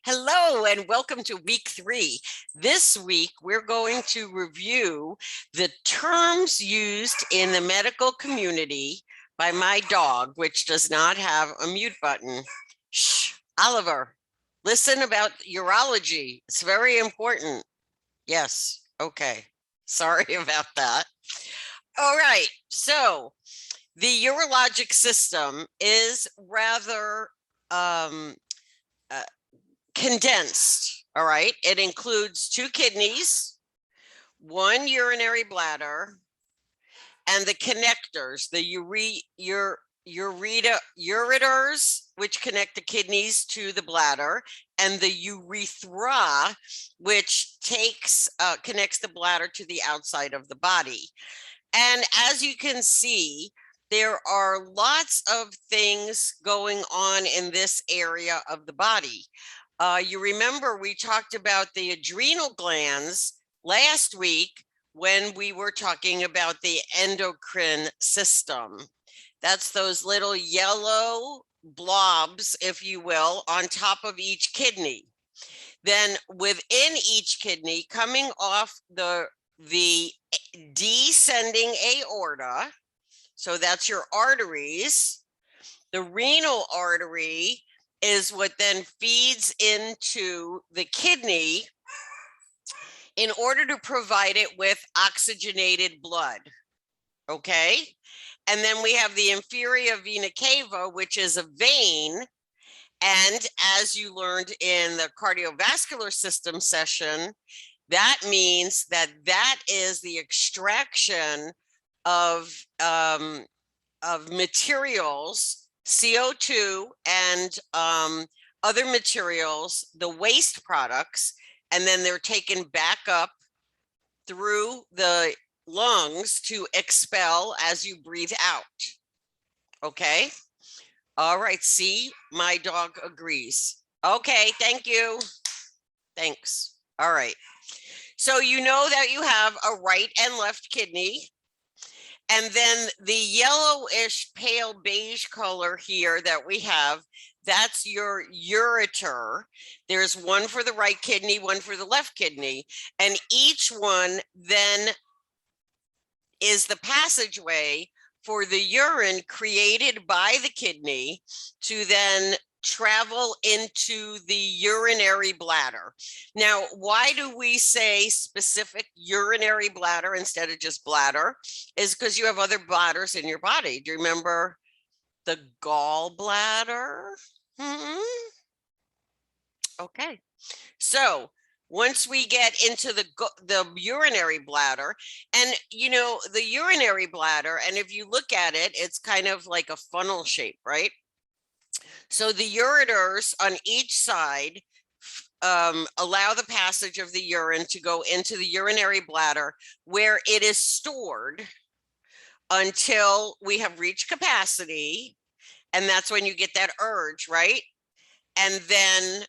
Hello and welcome to week 3. This week, we're going to review the terms used in the medical community by my dog, which does not have a mute button. Shh, Oliver, listen about urology. It's very important. Yes, okay. Sorry about that. All right, so the urologic system is rather condensed. All right. It includes 2 kidneys, 1 urinary bladder, and the connectors, the ureters, which connect the kidneys to the bladder, and the urethra, which connects the bladder to the outside of the body. And as you can see, there are lots of things going on in this area of the body. You remember we talked about the adrenal glands last week when we were talking about the endocrine system. That's those little yellow blobs, if you will, on top of each kidney. Then within each kidney, coming off the descending aorta, so that's your arteries, the renal artery is what then feeds into the kidney in order to provide it with oxygenated blood. Okay. And then we have the inferior vena cava, which is a vein. And as you learned in the cardiovascular system session, that means that is the extraction of materials, CO2 and other materials, the waste products, and then they're taken back up through the lungs to expel as you breathe out. Okay. All right. See, my dog agrees. Okay. Thank you. Thanks. All right. So you know that you have a right and left kidney. And then the yellowish pale beige color here that we have, that's your ureter. There's one for the right kidney, one for the left kidney. And each one then is the passageway for the urine created by the kidney to then travel into the urinary bladder. Now, why do we say specific urinary bladder instead of just bladder? Is because you have other bladders in your body. Do you remember the gallbladder? Okay. So once we get into the urinary bladder, and you know, the urinary bladder, and if you look at it, it's kind of like a funnel shape, right? So the ureters on each side allow the passage of the urine to go into the urinary bladder, where it is stored until we have reached capacity. And that's when you get that urge, right? And then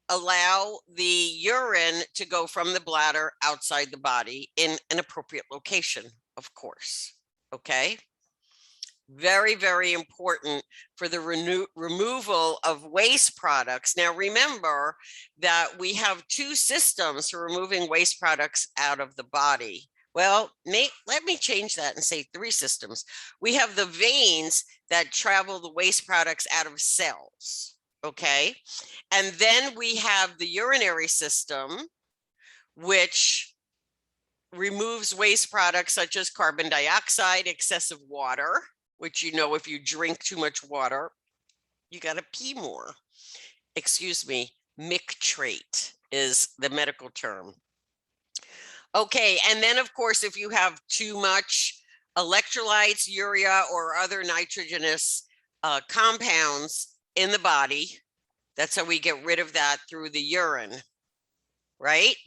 allow the urine to go from the bladder outside the body in an appropriate location, of course. Okay. Very, very important for the removal of waste products. Now, remember that we have 2 systems for removing waste products out of the body. Well, let me change that and say 3 systems. We have the veins that travel the waste products out of cells. Okay. And then we have the urinary system, which removes waste products such as carbon dioxide, excessive water, which, you know, if you drink too much water, you got to pee more. Excuse me, mictrate is the medical term. Okay, and then of course, if you have too much electrolytes, urea, or other nitrogenous compounds in the body, that's how we get rid of that through the urine, right?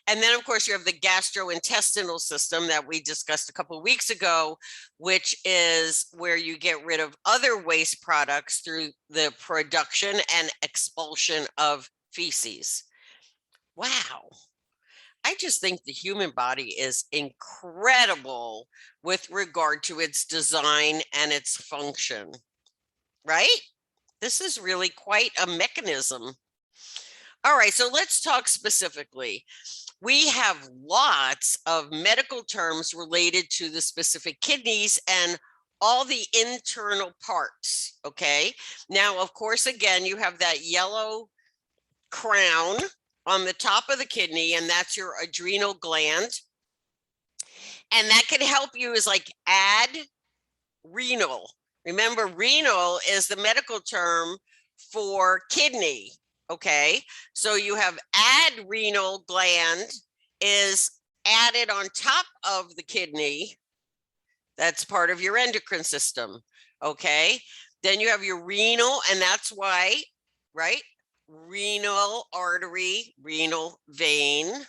And then, of course, you have the gastrointestinal system that we discussed a couple of weeks ago, which is where you get rid of other waste products through the production and expulsion of feces. Wow. I just think the human body is incredible with regard to its design and its function, right? This is really quite a mechanism. All right, so let's talk specifically. We have lots of medical terms related to the specific kidneys and all the internal parts, okay? Now, of course, again, you have that yellow crown on the top of the kidney, and that's your adrenal gland. And that can help you is like add renal. Remember, renal is the medical term for kidney, okay? So you have adrenal gland is added on top of the kidney. That's part of your endocrine system, okay? Then you have your renal, and that's why, right? Renal artery, renal vein.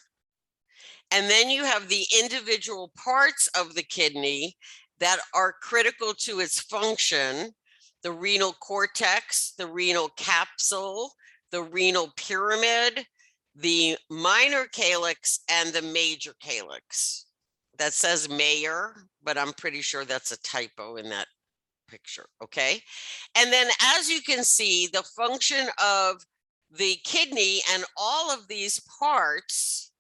And then you have the individual parts of the kidney that are critical to its function: the renal cortex, the renal capsule, the renal pyramid, the minor calyx, and the major calyx. That says mayor, but I'm pretty sure that's a typo in that picture, okay? And then as you can see, the function of the kidney and all of these parts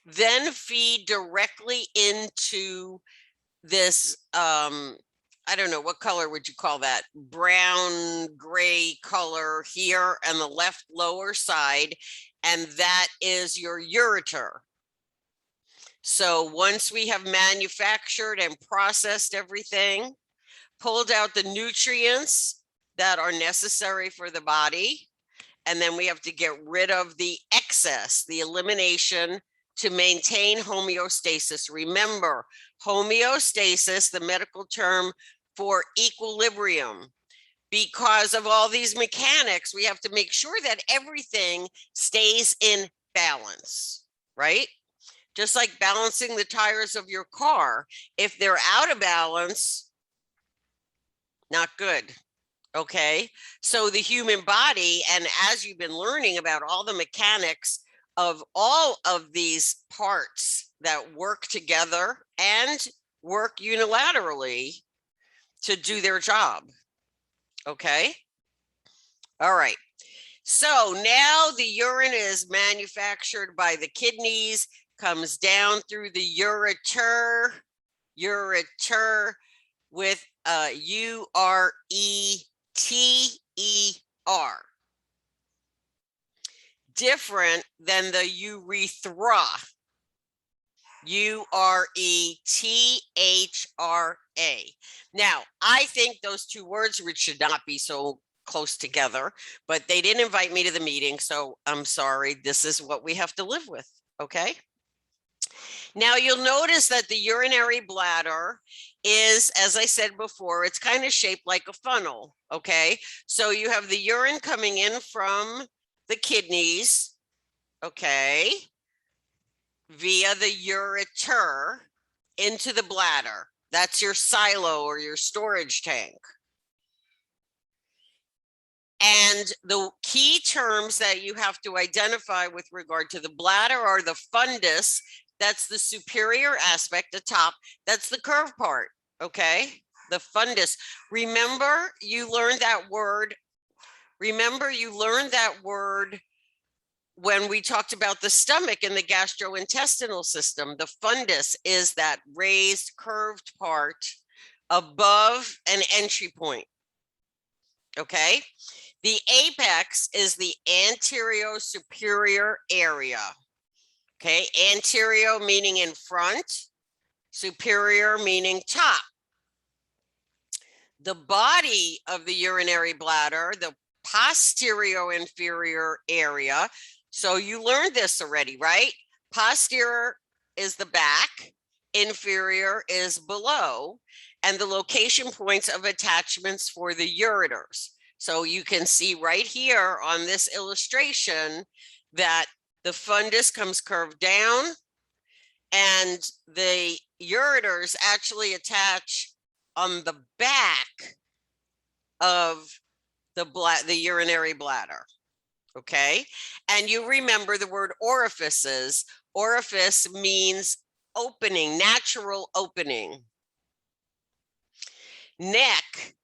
then feed directly into this, I don't know, what color would you call that? Brown, gray color here on the left lower side, and that is your ureter. So once we have manufactured and processed everything, pulled out the nutrients that are necessary for the body, and then we have to get rid of the excess, the elimination, to maintain homeostasis. Remember, homeostasis, the medical term for equilibrium. Because of all these mechanics, we have to make sure that everything stays in balance, right? Just like balancing the tires of your car. If they're out of balance, not good. Okay, so the human body, and as you've been learning about all the mechanics of all of these parts that work together and work unilaterally to do their job. Okay, all right. So now the urine is manufactured by the kidneys, comes down through the ureter with U-R-E-T-E-R. Different than the urethra. U-R-E-T-H-R-A. Now, I think those two words, which should not be so close together, but they didn't invite me to the meeting, so I'm sorry. This is what we have to live with, okay? Now, you'll notice that the urinary bladder is, as I said before, it's kind of shaped like a funnel, okay? So you have the urine coming in from the kidneys, okay, via the ureter into the bladder. That's your silo or your storage tank. And the key terms that you have to identify with regard to the bladder are the fundus. That's the superior aspect, the top. That's the curved part, okay? The fundus. Remember, you learned that word. Remember, you learned that word when we talked about the stomach and the gastrointestinal system. The fundus is that raised, curved part above an entry point, okay? The apex is the anterior superior area. Okay, anterior meaning in front, superior meaning top. The body of the urinary bladder, the posterior inferior area. So you learned this already, right? Posterior is the back, inferior is below, and the location points of attachments for the ureters. So you can see right here on this illustration that the fundus comes curved down, and the ureters actually attach on the back of the urinary bladder, okay? And you remember the word orifices. Orifice means opening, natural opening. Neck,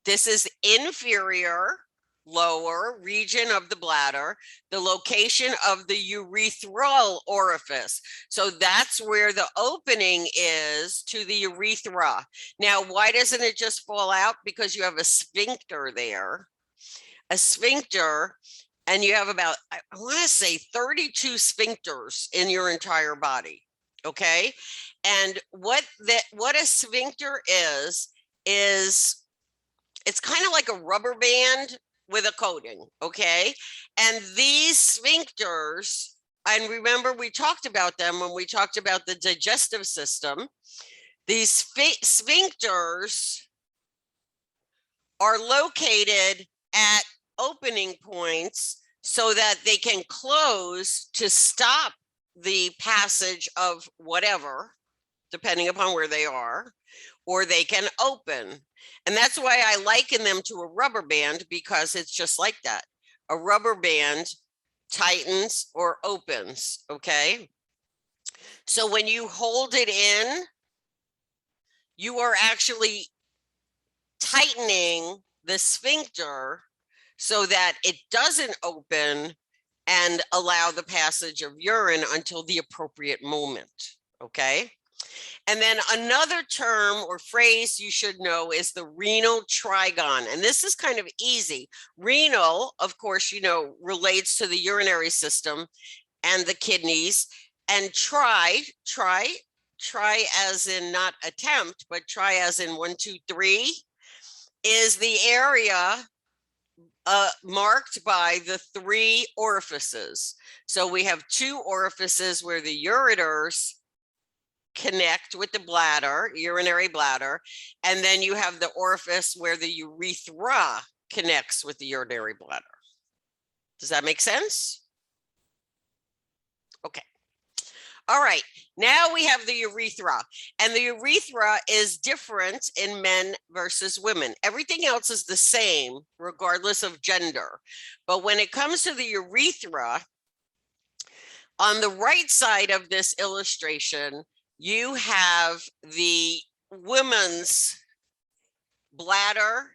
this is inferior, lower region of the bladder, the location of the urethral orifice. So that's where the opening is to the urethra. Now, why doesn't it just fall out? Because you have a sphincter there. A sphincter, and you have about, I want to say 32 sphincters in your entire body. Okay. And what a sphincter is it's kind of like a rubber band with a coating. Okay. And these sphincters, and remember, we talked about them when we talked about the digestive system. These sphincters are located at opening points so that they can close to stop the passage of whatever, depending upon where they are, or they can open. And that's why I liken them to a rubber band, because it's just like that. A rubber band tightens or opens, okay? So when you hold it in, you are actually tightening the sphincter so that it doesn't open and allow the passage of urine until the appropriate moment, okay? And then another term or phrase you should know is the renal trigon. And this is kind of easy. Renal, of course, you know, relates to the urinary system and the kidneys. And tri as in not attempt, but try as in 1, 2, 3, is the area marked by the 3 orifices. So we have 2 orifices where the ureters connect with the bladder, urinary bladder, and then you have the orifice where the urethra connects with the urinary bladder. Does that make sense? Okay. All right, now we have the urethra, and the urethra is different in men versus women. Everything else is the same, regardless of gender. But when it comes to the urethra, on the right side of this illustration, you have the woman's bladder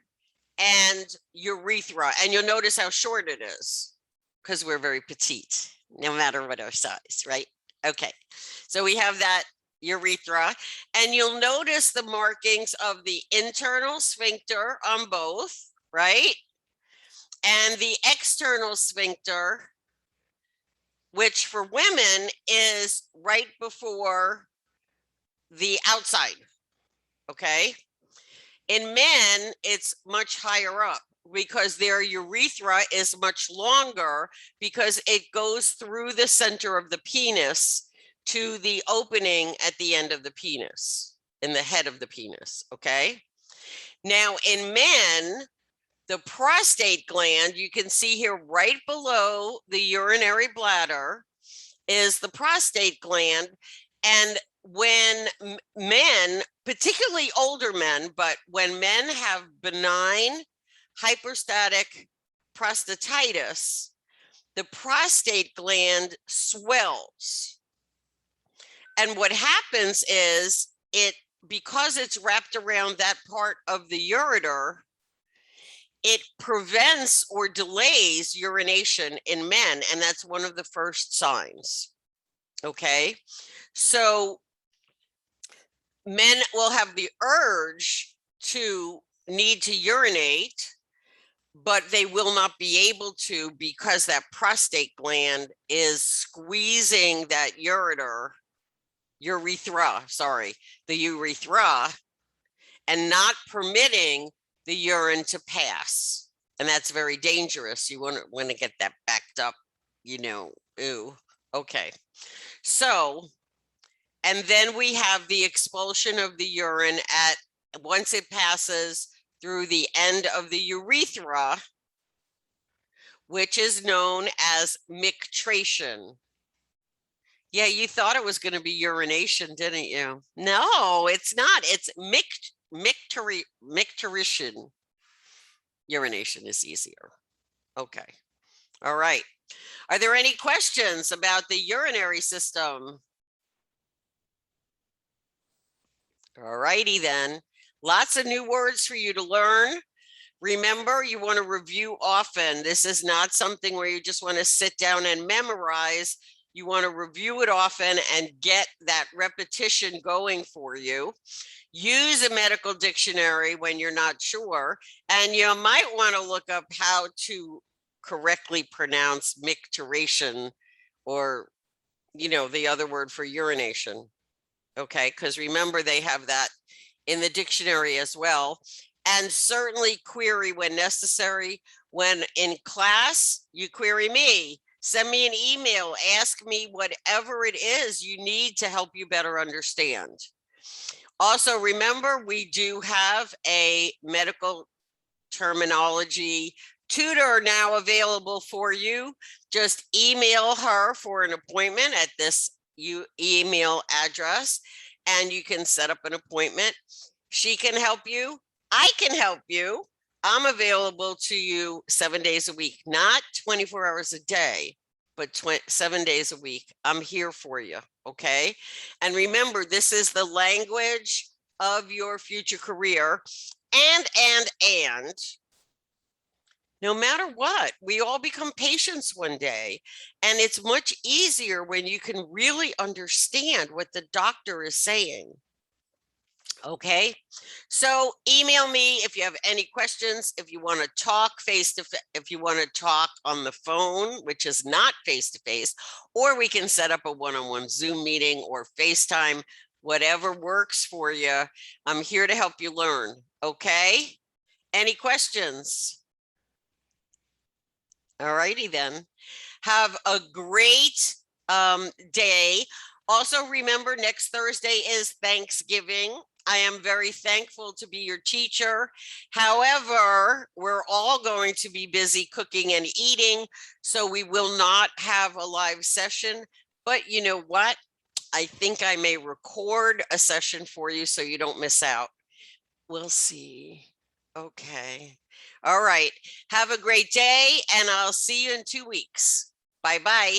and urethra, and you'll notice how short it is, because we're very petite, no matter what our size, right? Okay, so we have that urethra, and you'll notice the markings of the internal sphincter on both, right? And the external sphincter, which for women is right before the outside, okay? In men, it's much higher up, because their urethra is much longer, because it goes through the center of the penis to the opening at the end of the penis, in the head of the penis, okay? Now, in men, the prostate gland, you can see here right below the urinary bladder is the prostate gland. And when men, particularly older men, but when men have benign hyperstatic prostatitis, the prostate gland swells. And what happens is because it's wrapped around that part of the ureter, it prevents or delays urination in men. And that's one of the first signs. Okay. So men will have the urge to need to urinate, but they will not be able to, because that prostate gland is squeezing that urethra, and not permitting the urine to pass. And that's very dangerous. You wouldn't want to get that backed up, you know, ooh, okay. So, and then we have the expulsion of the urine once it passes through the end of the urethra, which is known as mictration. Yeah, you thought it was going to be urination, didn't you? No, it's not. It's micturition. Urination is easier. Okay. All right. Are there any questions about the urinary system? All righty then. Lots of new words for you to learn. Remember, you want to review often. This is not something where you just want to sit down and memorize. You want to review it often and get that repetition going for you. Use a medical dictionary when you're not sure, and you might want to look up how to correctly pronounce micturition, or, the other word for urination. Okay, because remember, they have that in the dictionary as well. And certainly query when necessary. When in class, you query me. Send me an email. Ask me whatever it is you need to help you better understand. Also, remember, we do have a medical terminology tutor now available for you. Just email her for an appointment at this email address, and you can set up an appointment. She can help you. I can help you. I'm available to you 7 days a week, not 24 hours a day, but 7 days a week. I'm here for you. Okay. And remember, this is the language of your future career. And no matter what, we all become patients one day. And it's much easier when you can really understand what the doctor is saying. Okay, so email me if you have any questions, if you want to talk face to face, if you want to talk on the phone, which is not face to face, or we can set up a one-on-one Zoom meeting or FaceTime, whatever works for you. I'm here to help you learn. Okay, any questions? All righty then. Have a great day. Also, remember, next Thursday is Thanksgiving. I am very thankful to be your teacher. However, we're all going to be busy cooking and eating, so we will not have a live session. But you know what? I think I may record a session for you so you don't miss out. We'll see. Okay. All right. Have a great day, and I'll see you in 2 weeks. Bye-bye.